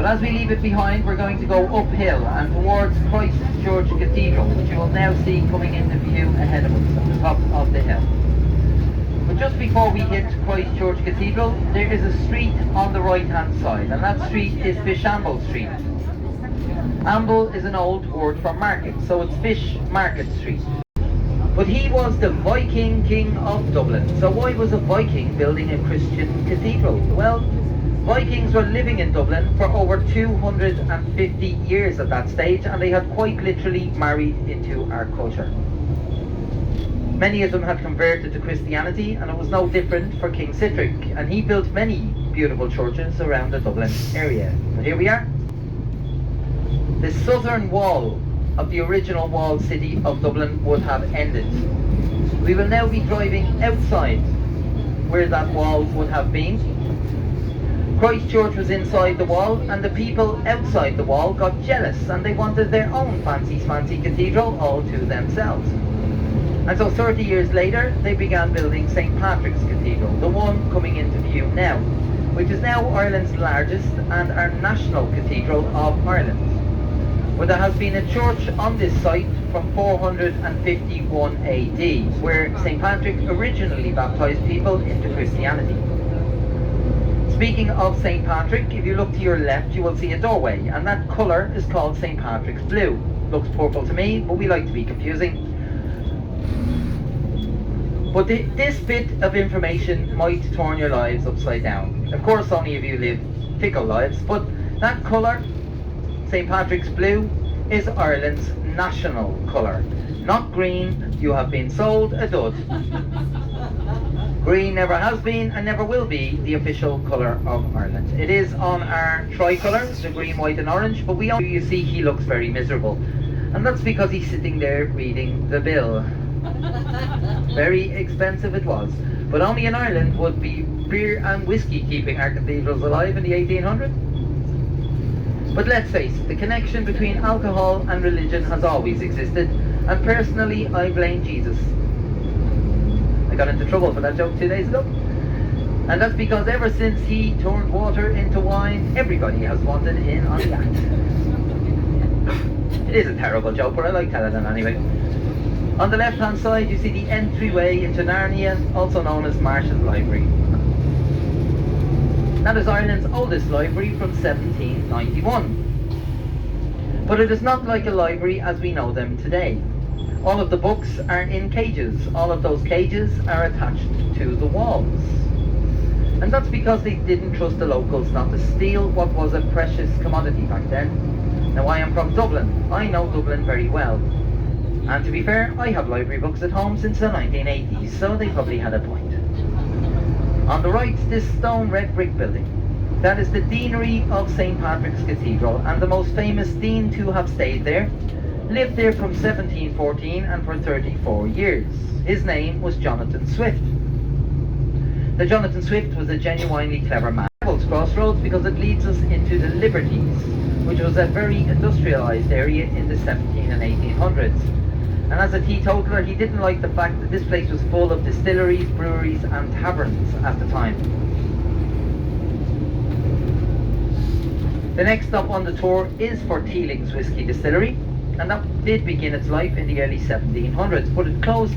But as we leave it behind, we're going to go uphill and towards Christ Church Cathedral, which you will now see coming into view ahead of us at the top of the hill. But just before we hit Christ Church Cathedral, there is a street on the right hand side, and that street is Fishamble Street. Amble is an old word for market, so it's Fish Market Street. But he was the Viking king of Dublin. So why was a Viking building a Christian cathedral? Well, Vikings were living in Dublin for over 250 years at that stage, and they had quite literally married into our culture. Many of them had converted to Christianity, and it was no different for King Sitrick, and he built many beautiful churches around the Dublin area. But here we are. The southern wall of the original walled city of Dublin would have ended. We will now be driving outside where that wall would have been. Christ Church was inside the wall, and the people outside the wall got jealous, and they wanted their own fancy cathedral all to themselves. And so 30 years later, they began building St. Patrick's Cathedral, the one coming into view now, which is now Ireland's largest and our national cathedral of Ireland. But there has been a church on this site from 451 AD, where St. Patrick originally baptised people into Christianity. Speaking of St. Patrick, if you look to your left, you will see a doorway, and that colour is called St. Patrick's Blue. Looks purple to me, but we like to be confusing. But this bit of information might turn your lives upside down. Of course, only if you live fickle lives, but that colour, St. Patrick's Blue, is Ireland's national colour. Not green, you have been sold a dud. Green never has been and never will be the official colour of Ireland. It is on our tricolour, the green, white and orange, but you see he looks very miserable. And that's because he's sitting there reading the bill. Very expensive it was. But only in Ireland would be beer and whiskey keeping our cathedrals alive in the 1800s. But let's face it, the connection between alcohol and religion has always existed, and personally I blame Jesus. I got into trouble for that joke 2 days ago. And that's because ever since he turned water into wine, everybody has wanted in on the act. It is a terrible joke, but I like telling it anyway. On the left hand side you see the entryway into Narnia, also known as Marsh's Library. That is Ireland's oldest library from 1791. But it is not like a library as we know them today. All of the books are in cages. All of those cages are attached to the walls. And that's because they didn't trust the locals not to steal what was a precious commodity back then. Now I am from Dublin. I know Dublin very well. And to be fair, I have library books at home since the 1980s, so they probably had a point. On the right, this stone red brick building. That is the Deanery of St. Patrick's Cathedral, and the most famous dean to have stayed there lived there from 1714 and for 34 years. His name was Jonathan Swift. Now Jonathan Swift was a genuinely clever man. Devil's Crossroads because it leads us into the Liberties, which was a very industrialised area in the 17 and 1800s. And as a teetotaler, he didn't like the fact that this place was full of distilleries, breweries and taverns at the time. The next stop on the tour is for Teeling's Whiskey Distillery, and that did begin its life in the early 1700s, but it closed